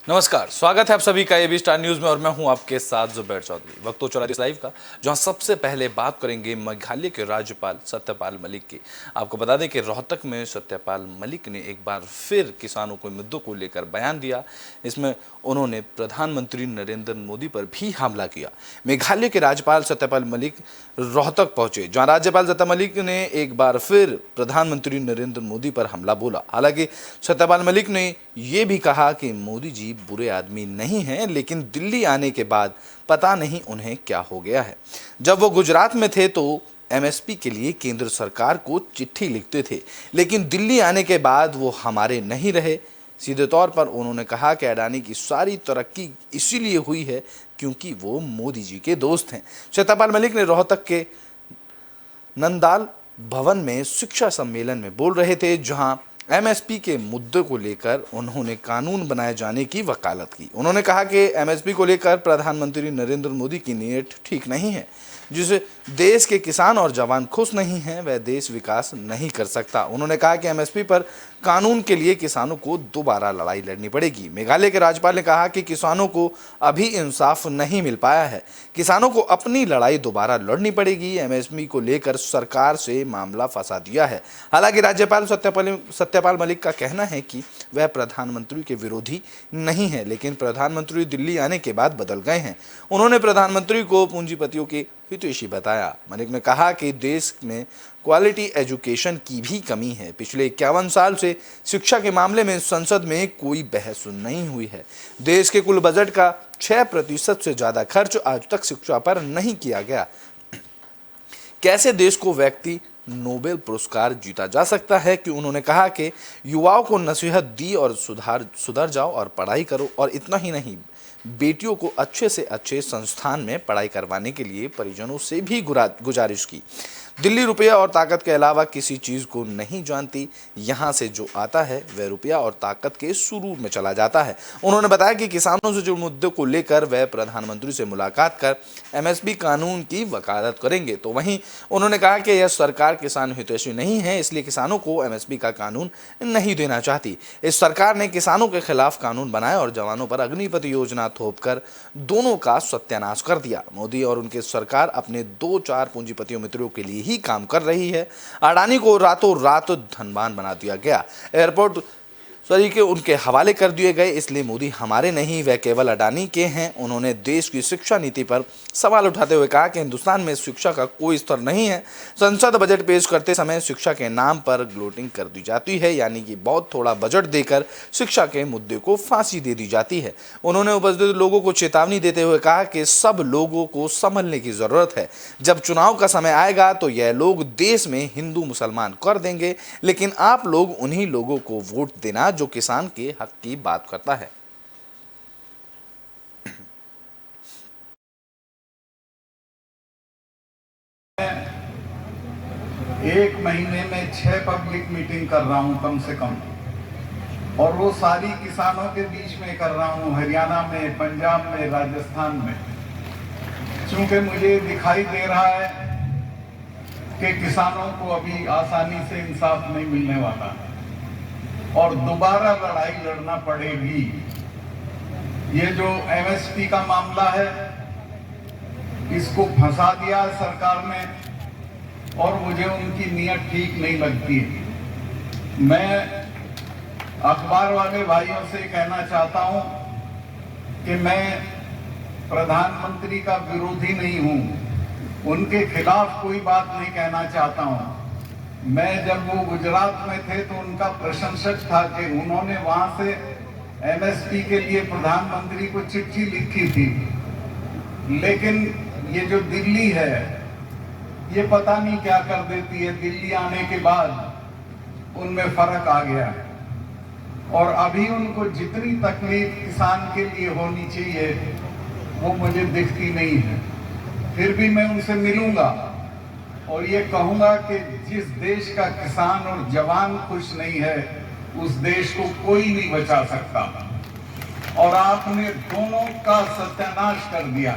नमस्कार, स्वागत है आप सभी का एबी स्टार न्यूज में और मैं हूं आपके साथ जुबैर चौधरी। वक्त तो चला इस लाइव का, जहां सबसे पहले बात करेंगे मेघालय के राज्यपाल सत्यपाल मलिक की। आपको बता दें कि रोहतक में सत्यपाल मलिक ने एक बार फिर किसानों के मुद्दों को लेकर बयान दिया। इसमें उन्होंने प्रधानमंत्री नरेंद्र मोदी पर भी हमला किया। मेघालय के राज्यपाल सत्यपाल मलिक रोहतक पहुंचे, जहां राज्यपाल सत्यपाल मलिक ने एक बार फिर प्रधानमंत्री नरेंद्र मोदी पर हमला बोला। हालांकि सत्यपाल मलिक ने यह भी कहा कि मोदी जी बुरे आदमी नहीं हैं, लेकिन दिल्ली आने के बाद पता नहीं उन्हें क्या हो गया है। जब वो गुजरात में थे तो एमएसपी के लिए केंद्र सरकार को चिट्ठी लिखते थे, लेकिन दिल्ली आने के बाद वो हमारे नहीं रहे। सीधे तौर पर उन्होंने कहा कि अडानी की सारी तरक्की इसीलिए हुई है क्योंकि वो मोदी जी के दोस्त हैं। सत्यपाल मलिक ने रोहतक के नंदाल भवन में शिक्षा सम्मेलन में बोल रहे थे, जहां एमएसपी के मुद्दे को लेकर उन्होंने कानून बनाए जाने की वकालत की। उन्होंने कहा कि एमएसपी को लेकर प्रधानमंत्री नरेंद्र मोदी की नीयत ठीक नहीं है। जिसे देश के किसान और जवान खुश नहीं हैं, वह देश विकास नहीं कर सकता। उन्होंने कहा कि एमएसपी पर कानून के लिए किसानों को दोबारा लड़ाई लड़नी पड़ेगी। मेघालय के राज्यपाल ने कहा कि किसानों को अभी इंसाफ नहीं मिल पाया है, किसानों को अपनी लड़ाई दोबारा लड़नी पड़ेगी। एमएसपी को लेकर सरकार से मामला फंसा दिया है। हालांकि राज्यपाल सत्यपाल मलिक का कहना है कि वह प्रधानमंत्री के विरोधी नहीं है, लेकिन प्रधानमंत्री दिल्ली आने के बाद बदल गए हैं। उन्होंने प्रधानमंत्री को पूंजीपतियों के हितैषी बताया। मलिक ने कहा कि देश में क्वालिटी एजुकेशन की भी कमी है। पिछले 51 साल से शिक्षा के मामले में संसद में कोई बहस नहीं हुई है। देश के कुल बजट का 6% से ज्यादा खर्च आज तक शिक्षा पर नहीं किया गया। कैसे देश को व्यक्ति नोबेल पुरस्कार जीता जा सकता है कि उन्होंने कहा कि युवाओं को नसीहत दी और सुधर जाओ और पढ़ाई करो, और इतना ही नहीं, बेटियों को अच्छे से अच्छे संस्थान में पढ़ाई करवाने के लिए परिजनों से भी गुजारिश की। दिल्ली रुपया और ताकत के अलावा किसी चीज़ को नहीं जानती। यहाँ से जो आता है वह रुपया और ताकत के सुरूर में चला जाता है। उन्होंने बताया कि किसानों से जुड़े मुद्दों को लेकर वह प्रधानमंत्री से मुलाकात कर एमएसपी कानून की वकालत करेंगे। तो वहीं उन्होंने कहा कि यह सरकार किसान हितैषी नहीं है, इसलिए किसानों को एमएसपी का कानून नहीं देना चाहती। इस सरकार ने किसानों के खिलाफ कानून बनाए और जवानों पर अग्निपथ योजना थोपकर दोनों का सत्यानाश कर दिया। मोदी और उनकी सरकार अपने 2-4 पूंजीपतियों मित्रों के लिए ही काम कर रही है। अडानी को रातों रात धनवान बना दिया गया, एयरपोर्ट तरीके उनके हवाले कर दिए गए, इसलिए मोदी हमारे नहीं, वह केवल अडानी के हैं। उन्होंने देश की शिक्षा नीति पर सवाल उठाते हुए कहा कि हिंदुस्तान में शिक्षा का कोई स्तर नहीं है। संसद बजट पेश करते समय शिक्षा के नाम पर ग्लोटिंग कर दी जाती है, यानी कि बहुत थोड़ा बजट देकर शिक्षा के मुद्दे को फांसी दे दी जाती है। उन्होंने उपस्थित लोगों को चेतावनी देते हुए कहा कि सब लोगों को संभलने की जरूरत है। जब चुनाव का समय आएगा तो यह लोग देश में हिंदू मुसलमान कर देंगे, लेकिन आप लोग उन्हीं लोगों को वोट देना जो किसान के हक की बात करता है। एक महीने में 6 पब्लिक मीटिंग कर रहा हूं कम से कम, और वो सारी किसानों के बीच में कर रहा हूं, हरियाणा में, पंजाब में, राजस्थान में। क्योंकि मुझे दिखाई दे रहा है कि किसानों को अभी आसानी से इंसाफ नहीं मिलने वाला और दोबारा लड़ाई लड़ना पड़ेगी। ये जो एमएसपी का मामला है, इसको फंसा दिया सरकार ने और मुझे उनकी नीयत ठीक नहीं लगती है। मैं अखबार वाले भाइयों से कहना चाहता हूं कि मैं प्रधानमंत्री का विरोधी नहीं हूं, उनके खिलाफ कोई बात नहीं कहना चाहता हूं। मैं जब वो गुजरात में थे तो उनका प्रशंसक था कि उन्होंने वहां से एमएसपी के लिए प्रधानमंत्री को चिट्ठी लिखी थी। लेकिन ये जो दिल्ली है, ये पता नहीं क्या कर देती है। दिल्ली आने के बाद उनमें फर्क आ गया और अभी उनको जितनी तकलीफ किसान के लिए होनी चाहिए वो मुझे दिखती नहीं है। फिर भी मैं उनसे मिलूंगा और ये कहूंगा कि जिस देश का किसान और जवान खुश नहीं है, उस देश को कोई नहीं बचा सकता। और आपने दोनों का सत्यानाश कर दिया।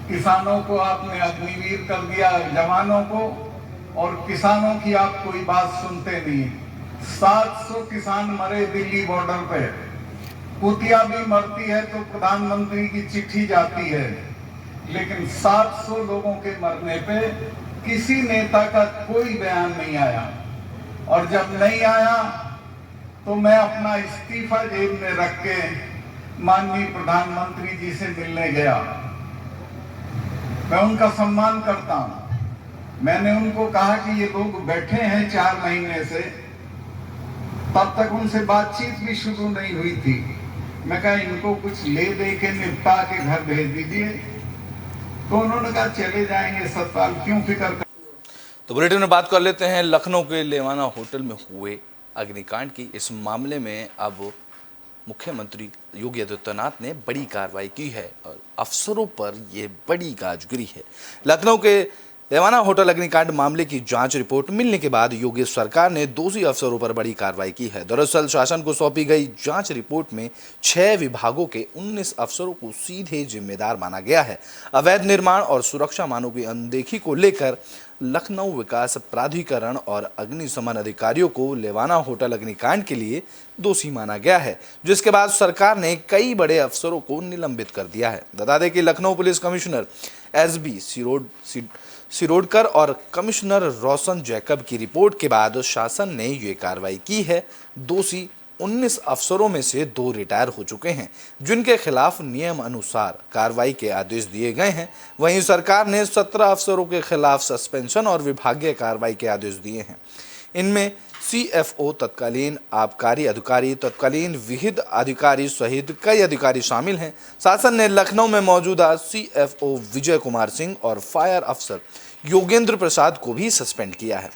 किसानों को आपने अग्निवीर कर दिया, जवानों को, और किसानों की आप कोई बात सुनते नहीं। 700 किसान मरे दिल्ली बॉर्डर पे कुतिया भी मरती है तो प्रधानमंत्री की चिट्ठी जाती है, लेकिन 700 लोगों के मरने पे किसी नेता का कोई बयान नहीं आया। और जब नहीं आया तो मैं अपना इस्तीफा जेब में रख के माननीय प्रधानमंत्री जी से मिलने गया। मैं उनका सम्मान करता हूं। मैंने उनको कहा कि ये लोग बैठे हैं 4 महीने से, तब तक उनसे बातचीत भी शुरू नहीं हुई थी। मैं कहा इनको कुछ ले दे के निपटा के घर भेज दीजिए। तो उन्होंने कहा चले जाएंगे सतपाल, क्यों फिक्र कर। तो बुलेटिन में बात कर लेते हैं लखनऊ के लेवाना होटल में हुए अग्निकांड की। इस मामले में अब मुख्यमंत्री योगी आदित्यनाथ ने बड़ी कार्रवाई की है और अफसरों पर यह बड़ी गाज गिरी है। लखनऊ के लेवाना होटल अग्निकांड मामले की जांच रिपोर्ट मिलने के बाद योगी सरकार ने दोषी अफसरों पर बड़ी कार्रवाई की है। दरअसल शासन को सौंपी गई जांच रिपोर्ट में 6 विभागों के 19 अफसरों को सीधे जिम्मेदार माना गया है। अवैध निर्माण और सुरक्षा मानों की अनदेखी को लेकर लखनऊ विकास प्राधिकरण और अग्निशमन अधिकारियों को लेवाना होटल अग्निकांड के लिए दोषी माना गया है, जिसके बाद सरकार ने कई बड़े अफसरों को निलंबित कर दिया है। बता दें कि Lucknow police commissioner SB Shirodkar और कमिश्नर रोशन जैकब की रिपोर्ट के बाद शासन ने ये कार्रवाई की है। दोषी 19 अफसरों में से 2 रिटायर हो चुके हैं, जिनके खिलाफ नियम अनुसार कार्रवाई के आदेश दिए गए हैं। वहीं सरकार ने 17 अफसरों के खिलाफ सस्पेंशन और विभागीय कार्रवाई के आदेश दिए हैं। इनमें सीएफओ, तत्कालीन आबकारी अधिकारी, तत्कालीन विहित अधिकारी सहित कई अधिकारी शामिल हैं। शासन ने लखनऊ में मौजूदा सीएफओ विजय कुमार सिंह और फायर अफसर योगेंद्र प्रसाद को भी सस्पेंड किया है।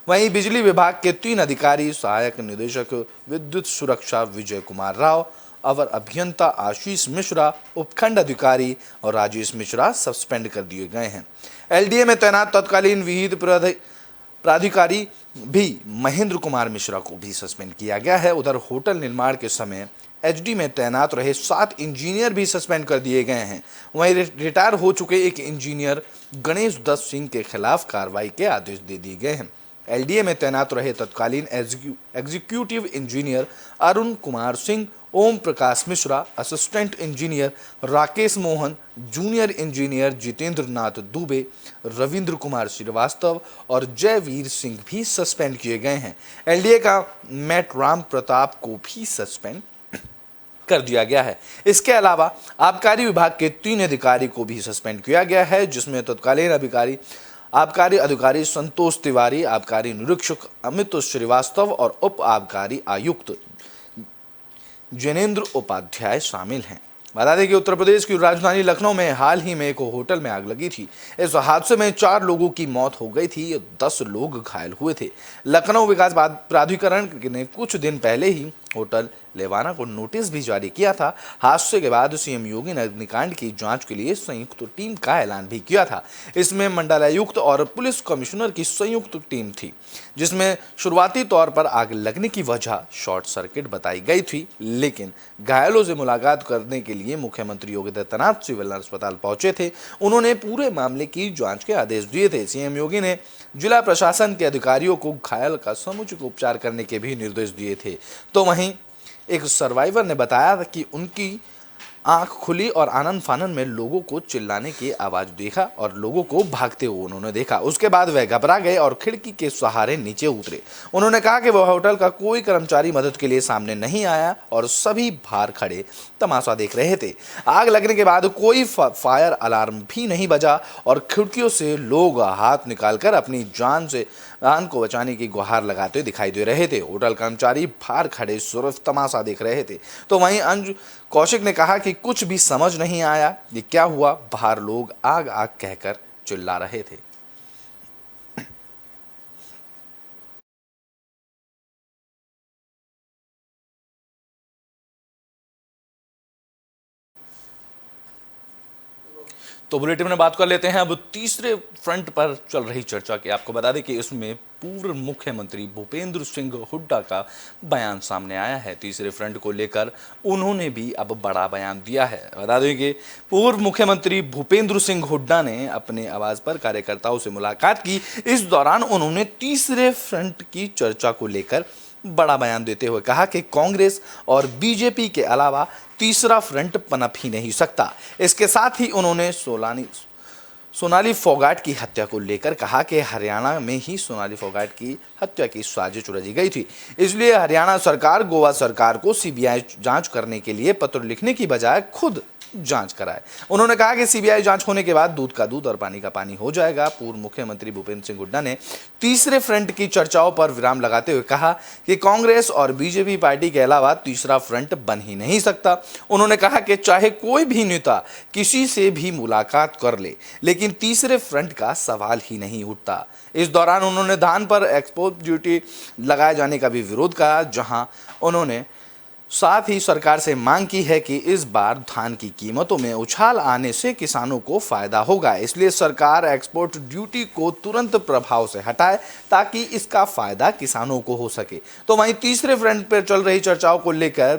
वहीं बिजली विभाग के 3 अधिकारी, सहायक निदेशक विद्युत सुरक्षा विजय कुमार राव, अवर अभियंता आशीष मिश्रा, उपखंड अधिकारी और राजेश मिश्रा सस्पेंड कर दिए गए हैं। एलडीए में तैनात तत्कालीन विहित प्राधिकारी भी महेंद्र कुमार मिश्रा को भी सस्पेंड किया गया है। उधर होटल निर्माण के समय एचडी में तैनात रहे 7 इंजीनियर भी सस्पेंड कर दिए गए हैं। वहीं रिटायर हो चुके एक इंजीनियर गणेश दत्त सिंह के खिलाफ कार्रवाई के आदेश दे दिए गए हैं। एलडीए में तैनात रहे तत्कालीन executive engineer Arun Kumar Singh, Om Prakash Mishra, assistant engineer Rakesh Mohan, junior engineer Jitendra Nath Dubey, Ravindra Kumar Srivastava और जयवीर सिंह भी सस्पेंड किए गए हैं। एलडीए का मैट राम प्रताप को भी सस्पेंड कर दिया गया है। इसके अलावा आबकारी विभाग के 3 अधिकारी को भी सस्पेंड किया गया है, जिसमें तत्कालीन आबकारी अधिकारी संतोष तिवारी, आबकारी निरीक्षक अमित श्रीवास्तव और उप आबकारी आयुक्त जैनेन्द्र उपाध्याय शामिल हैं। बता दें कि उत्तर प्रदेश की राजधानी लखनऊ में हाल ही में एक होटल में आग लगी थी। इस हादसे में 4 लोगों की मौत हो गई थी, 10 लोग घायल हुए थे। लखनऊ विकास प्राधिकरण ने कुछ दिन पहले ही होटल लेवाना को नोटिस भी जारी किया था। हादसे के बाद सीएम योगी ने अग्निकांड की जांच के लिए संयुक्त टीम का ऐलान भी किया था। इसमें मंडलायुक्त और पुलिस कमिश्नर की संयुक्त टीम थी, जिसमें शुरुआती तौर पर आग लगने की वजह शॉर्ट सर्किट बताई गई थी, लेकिन घायलों से मुलाकात करने के लिए मुख्यमंत्री योगी आदित्यनाथ सिविल अस्पताल पहुंचे थे। उन्होंने पूरे मामले की जांच के आदेश दिए थे। सीएम योगी ने जिला प्रशासन के अधिकारियों को घायल का समुचित उपचार करने के भी निर्देश दिए थे। तो वहीं एक सर्वाइवर ने बताया कि उनकी आंख खुली और आनंद फानन में लोगों को चिल्लाने की आवाज देखा और लोगों को भागते हुए उन्होंने देखा। उसके बाद वह घबरा गए और खिड़की के सहारे नीचे उतरे। उन्होंने कहा कि वह होटल का कोई कर्मचारी मदद के लिए सामने नहीं आया और सभी बाहर खड़े तमाशा देख रहे थे। आग लगने के बाद कोई फायर अलार्म भी नहीं बजा और खिड़कियों से लोग हाथ निकालकर अपनी जान को बचाने की गुहार लगाते दिखाई दे रहे थे। होटल कर्मचारी बाहर खड़े सिर्फ तमाशा देख रहे थे। तो वहीं अंजू कौशिक ने कहा कि कुछ भी समझ नहीं आया ये क्या हुआ, बाहर लोग आग आग कहकर चिल्ला रहे थे। तो बुलेटिन में बात कर लेते हैं अब तीसरे फ्रंट पर चल रही चर्चा की। आपको बता दें कि इसमें पूर्व मुख्यमंत्री भूपेंद्र सिंह हुड्डा का बयान सामने आया है। तीसरे फ्रंट को लेकर उन्होंने भी अब बड़ा बयान दिया है। बता दें कि पूर्व मुख्यमंत्री भूपेंद्र सिंह हुड्डा ने अपने आवास पर कार्यकर्ताओं से मुलाकात की। इस दौरान उन्होंने तीसरे फ्रंट की चर्चा को लेकर बड़ा बयान देते हुए कहा कि कांग्रेस और बीजेपी के अलावा तीसरा फ्रंट पनप ही नहीं सकता। इसके साथ ही उन्होंने सोनाली फोगाट की हत्या को लेकर कहा कि हरियाणा में ही सोनाली फोगाट की हत्या की साजिश रची गई थी, इसलिए हरियाणा सरकार गोवा सरकार को सीबीआई जांच करने के लिए पत्र लिखने की बजाय खुद जांच कराए। उन्होंने कहा कि सीबीआई जांच होने के बाद दूध का दूध और पानी का पानी हो जाएगा। पूर्व मुख्यमंत्री भूपेंद्र सिंह हुड्डा ने तीसरे फ्रंट की चर्चाओं पर विराम लगाते हुए कहा कि कांग्रेस और बीजेपी पार्टी के अलावा तीसरा फ्रंट बन ही नहीं सकता। उन्होंने कहा कि चाहे कोई भी नेता किसी से भी मुलाकात कर ले, लेकिन तीसरे फ्रंट का सवाल ही नहीं उठता। इस दौरान उन्होंने धान पर एक्सपोर्ट ड्यूटी लगाए जाने का भी विरोध कहा, जहां उन्होंने साथ ही सरकार से मांग की है कि इस बार धान की कीमतों में उछाल आने से किसानों को फायदा होगा, इसलिए सरकार एक्सपोर्ट ड्यूटी को तुरंत प्रभाव से हटाए ताकि इसका फायदा किसानों को हो सके। तो वहीं तीसरे फ्रंट पर चल रही चर्चाओं को लेकर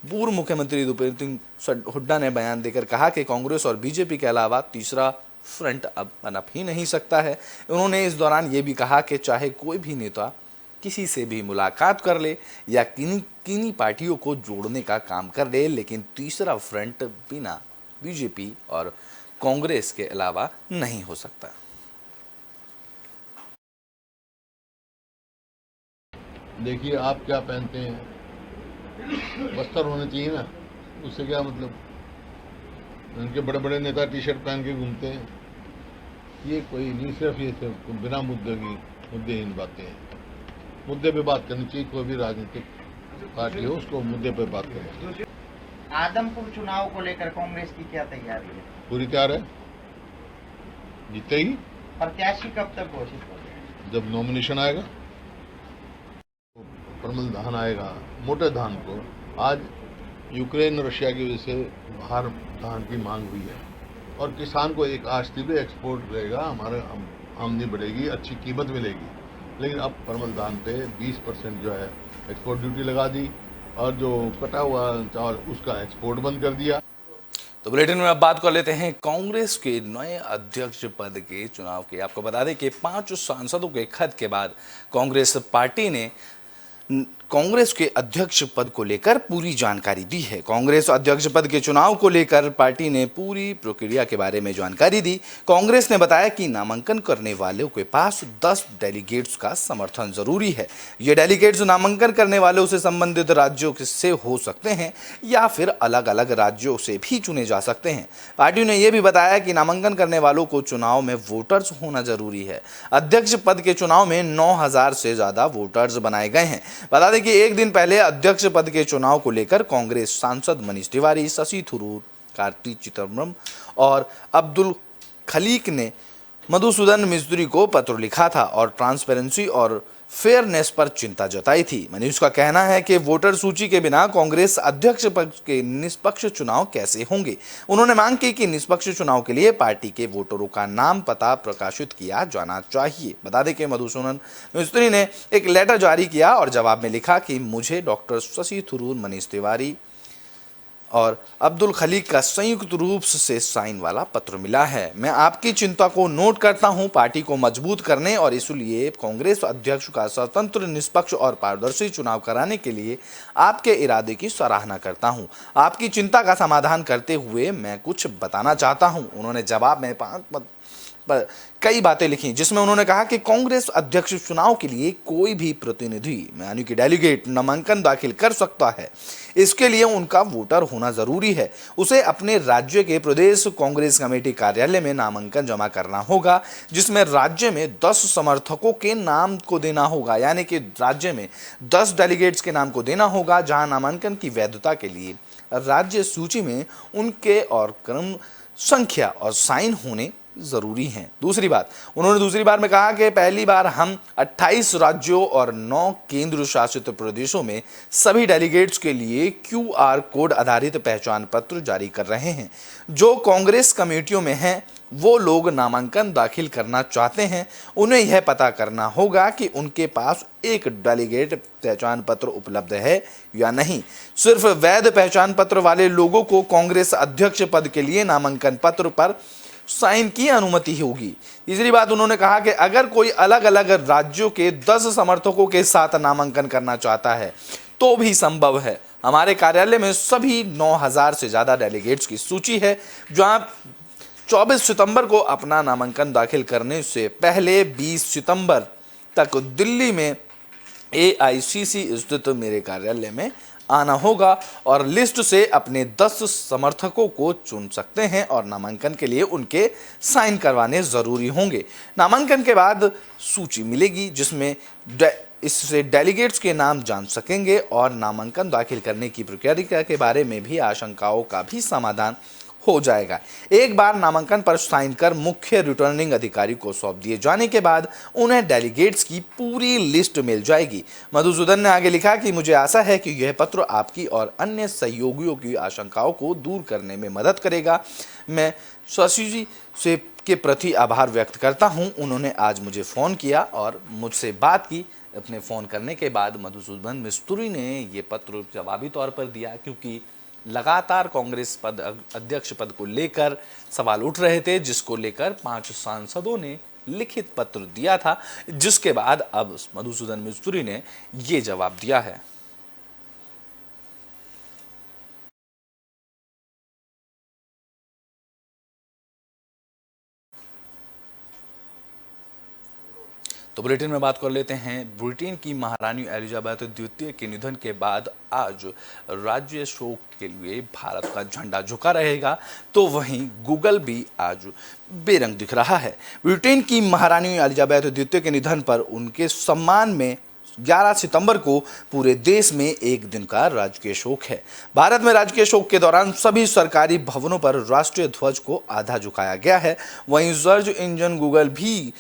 पूर्व मुख्यमंत्री भूपेंद्र सिंह हुड्डा ने बयान देकर कहा कि कांग्रेस और बीजेपी के अलावा तीसरा फ्रंट अब पनप ही नहीं सकता है। उन्होंने इस दौरान ये भी कहा कि चाहे कोई भी नेता किसी से भी मुलाकात कर ले या किन्हीं पार्टियों को जोड़ने का काम कर ले, लेकिन तीसरा फ्रंट बिना बीजेपी और कांग्रेस के अलावा नहीं हो सकता। देखिए, आप क्या पहनते हैं, बस्तर होना चाहिए ना, उससे क्या मतलब। उनके बड़े बड़े नेता टी शर्ट पहन के घूमते हैं, ये कोई नहीं, सिर्फ ये सिर्फ बिना मुद्देहीन बातें हैं। मुद्दे पे बात करनी चाहिए, कोई भी राजनीतिक पार्टी हो उसको मुद्दे पे बात करनी चाहिए। आदमपुर चुनाव को लेकर कांग्रेस की क्या तैयारी है? पूरी तैयार है, जीतेगी। प्रत्याशी कब तक घोषित होंगे? जब नॉमिनेशन आएगा, परमल धान आएगा, मोटे धान को। आज यूक्रेन रशिया की वजह से बाहर धान की मांग हुई है और किसान को एक आश थी भी एक्सपोर्ट रहेगा, हमारे आमदनी बढ़ेगी, अच्छी कीमत मिलेगी। लेकिन अब परमल धान पे 20% जो है एक्सपोर्ट ड्यूटी लगा दी और जो कटा हुआ चावल उसका एक्सपोर्ट बंद कर दिया। तो बुलेटिन में अब बात कर लेते हैं कांग्रेस के नए अध्यक्ष पद के चुनाव की। आपको बता दें कि 5 सांसदों के खत के बाद कांग्रेस पार्टी ने कांग्रेस के अध्यक्ष पद को लेकर पूरी जानकारी दी है। कांग्रेस अध्यक्ष पद के चुनाव को लेकर पार्टी ने पूरी प्रक्रिया के बारे में जानकारी दी। कांग्रेस ने बताया कि नामांकन करने वालों के पास 10 डेलीगेट्स का समर्थन जरूरी है। ये डेलीगेट्स नामांकन करने वालों से संबंधित राज्यों से हो सकते हैं या फिर अलग अलग राज्यों से भी चुने जा सकते हैं। पार्टी ने यह भी बताया कि नामांकन करने वालों को चुनाव में वोटर्स होना जरूरी है। अध्यक्ष पद के चुनाव में 9000 से ज्यादा वोटर्स बनाए गए हैं। बता दें कि एक दिन पहले अध्यक्ष पद के चुनाव को लेकर कांग्रेस सांसद मनीष तिवारी, शशि थरूर, कार्ति चिदम्बरम और अब्दुल खलीक ने मधुसूदन मिस्त्री को पत्र लिखा था और ट्रांसपेरेंसी और फेयरनेस पर चिंता जताई थी। मनीष का कहना है कि वोटर सूची के बिना कांग्रेस अध्यक्ष पद के निष्पक्ष चुनाव कैसे होंगे। उन्होंने मांग की कि निष्पक्ष चुनाव के लिए पार्टी के वोटरों का नाम पता प्रकाशित किया जाना चाहिए। बता दें कि मधुसूदन मिस्त्री ने एक लेटर जारी किया और जवाब में लिखा कि मुझे डॉक्टर शशि थरूर, मनीष तिवारी और अब्दुल खलीक का संयुक्त रूप से साइन वाला पत्र मिला है। मैं आपकी चिंता को नोट करता हूं। पार्टी को मजबूत करने और इसलिए कांग्रेस अध्यक्ष का स्वतंत्र, निष्पक्ष और पारदर्शी चुनाव कराने के लिए आपके इरादे की सराहना करता हूं। आपकी चिंता का समाधान करते हुए मैं कुछ बताना चाहता हूं। उन्होंने जवाब में 5 कई बातें लिखी, जिसमें उन्होंने कहा कि कांग्रेस अध्यक्ष चुनाव के लिए कोई भी प्रतिनिधि यानी कि डेलीगेट नामांकन दाखिल कर सकता है। इसके लिए उनका वोटर होना जरूरी है। उसे अपने राज्य के प्रदेश कांग्रेस कमेटी कार्यालय में नामांकन जमा करना होगा, जिसमें राज्य में 10 समर्थकों के नाम को देना होगा, यानी कि राज्य में 10 डेलीगेट्स के नाम को देना होगा, जहां नामांकन की वैधता के लिए राज्य सूची में उनके और क्रम संख्या और साइन होने जरूरी हैं। दूसरी बात, उन्होंने दूसरी बार में कहा कि पहली बार हम 28 राज्यों और 9 केंद्र शासित प्रदेशों में सभी डेलीगेट्स के लिए QR कोड आधारित पहचान पत्र जारी कर रहे हैं। जो कांग्रेस कमेटियों में हैं, वो लोग नामांकन दाखिल करना चाहते हैं, उन्हें यह पता करना होगा कि उनके पास एक डेलीगेट पहचान पत्र उपलब्ध है या नहीं। सिर्फ वैध पहचान पत्र वाले लोगों को कांग्रेस अध्यक्ष पद के लिए नामांकन पत्र पर साइन की अनुमति होगी। तीसरी बात उन्होंने कहा कि अगर कोई अलग अलग राज्यों के 10 समर्थकों के साथ नामांकन करना चाहता है तो भी संभव है। हमारे कार्यालय में सभी 9,000 से ज़्यादा डेलीगेट्स की सूची है जो आप 24 सितंबर को अपना नामांकन दाखिल करने से पहले 20 सितंबर तक दिल्ली में AICC स्थित मेरे कार्यालय में आना होगा और लिस्ट से अपने 10 समर्थकों को चुन सकते हैं और नामांकन के लिए उनके साइन करवाने जरूरी होंगे। नामांकन के बाद सूची मिलेगी जिसमें इससे डेलीगेट्स के नाम जान सकेंगे और नामांकन दाखिल करने की प्रक्रिया के बारे में भी आशंकाओं का भी समाधान हो जाएगा। एक बार नामांकन पर साइन कर मुख्य रिटर्निंग अधिकारी को सौंप दिए जाने के बाद उन्हें डेलीगेट्स की पूरी लिस्ट मिल जाएगी। मधुसूदन ने आगे लिखा कि मुझे आशा है कि यह पत्र आपकी और अन्य सहयोगियों की आशंकाओं को दूर करने में मदद करेगा। मैं शशि जी से के प्रति आभार व्यक्त करता हूं। उन्होंने आज मुझे फ़ोन किया और मुझसे बात की। अपने फ़ोन करने के बाद मधुसूदन मिस्तुरी ने ये पत्र जवाबी तौर पर दिया, क्योंकि लगातार कांग्रेस अध्यक्ष पद को लेकर सवाल उठ रहे थे, जिसको लेकर 5 सांसदों ने लिखित पत्र दिया था, जिसके बाद अब मधुसूदन मिस्तुरी ने ये जवाब दिया है। तो बुलेटिन में बात कर लेते हैं। ब्रिटेन की महारानी एलिजाबेथ द्वितीय के निधन के बाद आज राज्य शोक के लिए भारत का झंडा झुका रहेगा, तो वहीं गूगल भी आज बेरंग दिख रहा है। ब्रिटेन की महारानी एलिजाबेथ द्वितीय के निधन पर उनके सम्मान में 11 सितंबर को पूरे देश में एक दिन का राजकीय शोक है। भारत में राजकीय शोक के दौरान सभी सरकारी भवनों पर राष्ट्रीय ध्वज को आधा झुकाया गया है। वहीं सर्च इंजन गूगल भी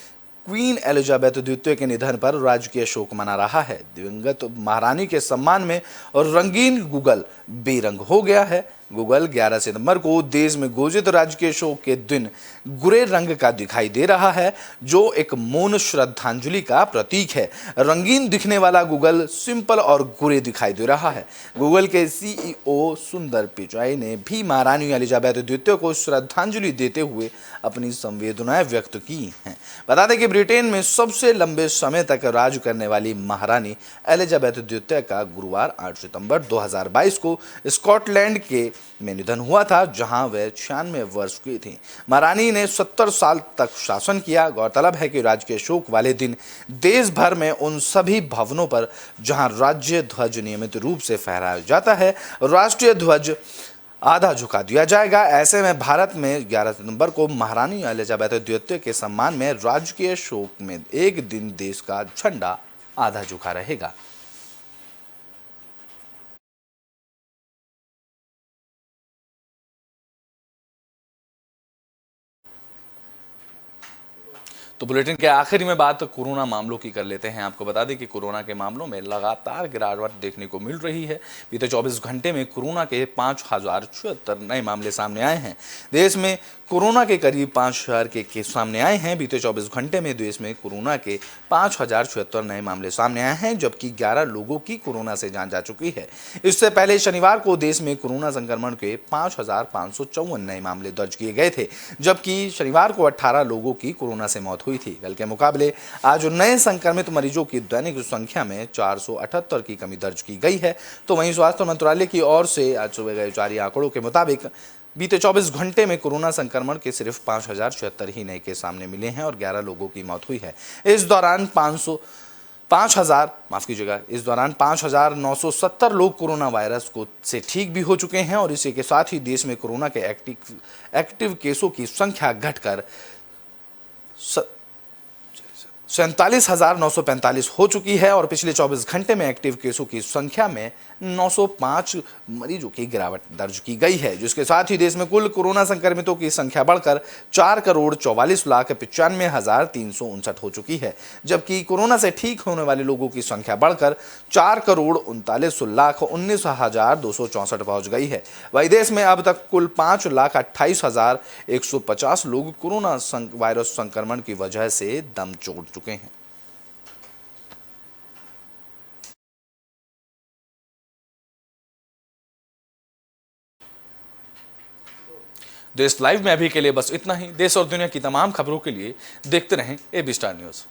क्वीन एलिजाबेथ द्वितीय के निधन पर राजकीय शोक मना रहा है। दिवंगत महारानी के सम्मान में और रंगीन गूगल बेरंग हो गया है। गूगल 11 सितंबर को देश में घोषित राजकीय शोक के दिन ग्रे रंग का दिखाई दे रहा है, जो एक मौन श्रद्धांजलि का प्रतीक है। रंगीन दिखने वाला गूगल सिंपल और ग्रे दिखाई दे रहा है। गूगल के CEO सुंदर पिचाई ने भी महारानी एलिजाबेथ द्वितीय को श्रद्धांजलि देते हुए अपनी संवेदनाएं व्यक्त की हैं। बता दें कि ब्रिटेन में सबसे लंबे समय तक राज करने वाली महारानी एलिजाबेथ द्वितीय का गुरुवार 8 सितंबर 2022 को स्कॉटलैंड के में निधन हुआ था, जहां वह 96 वर्ष की थी। महारानी ने 70 साल तक शासन किया। गौरतलब है कि राजकीय शोक वाले दिन देश भर में उन सभी भवनों पर जहां राज्य ध्वज नियमित रूप से फहराया जाता है, राष्ट्रीय ध्वज आधा झुका दिया जाएगा। ऐसे में भारत में 11 सितंबर को महारानी एलिजाबेथ द्वितीय के सम्मान में राजकीय शोक में एक दिन देश का झंडा आधा झुका रहेगा। तो बुलेटिन के आखिरी में बात कोरोना मामलों की कर लेते हैं। आपको बता दें कि कोरोना के मामलों में लगातार गिरावट देखने को मिल रही है। बीते 24 घंटे में कोरोना के 5,076 नए मामले सामने आए हैं। देश में कोरोना के करीब 5,000 के केस सामने आए हैं। बीते 24 घंटे में देश में कोरोना के 5,076 नए मामले सामने आए हैं, जबकि 11 लोगों की कोरोना से जान जा चुकी है। इससे पहले शनिवार को देश में कोरोना संक्रमण के 5,554 नए मामले दर्ज किए गए थे, जबकि शनिवार को 18 लोगों की कोरोना से मौत हुई थी। कल के मुकाबले आज नए संक्रमित मरीजों की दैनिक संख्या में 478 की कमी दर्ज की गई है। तो वहीं स्वास्थ्य मंत्रालय की ओर से आज सुबह गए जारी आंकड़ों के मुताबिक बीते 24 घंटे में कोरोना संक्रमण के सिर्फ 5,076 ही नए केस सामने मिले हैं और 11 लोगों की मौत हुई है। इस दौरान 5,970 लोग कोरोना वायरस से ठीक भी हो चुके हैं और इसी के साथ ही देश में कोरोना के एक्टिव केसों की संख्या घटकर 47,945 हो चुकी है और पिछले 24 घंटे में एक्टिव केसों की संख्या में 905 मरीजों की गिरावट दर्ज की गई है, जिसके साथ ही देश में कुल कोरोना संक्रमितों की संख्या बढ़कर 4,44,95,359 हो चुकी है, जबकि कोरोना से ठीक होने वाले लोगों की संख्या बढ़कर 4,39,19,264 पहुंच गई है। वहीं देश में अब तक कुल 5,28,150 लोग कोरोना वायरस संक्रमण की वजह से दम तोड़ चुके हैं। देश लाइव में अभी के लिए बस इतना ही। देश और दुनिया की तमाम खबरों के लिए देखते रहें AB स्टार न्यूज़।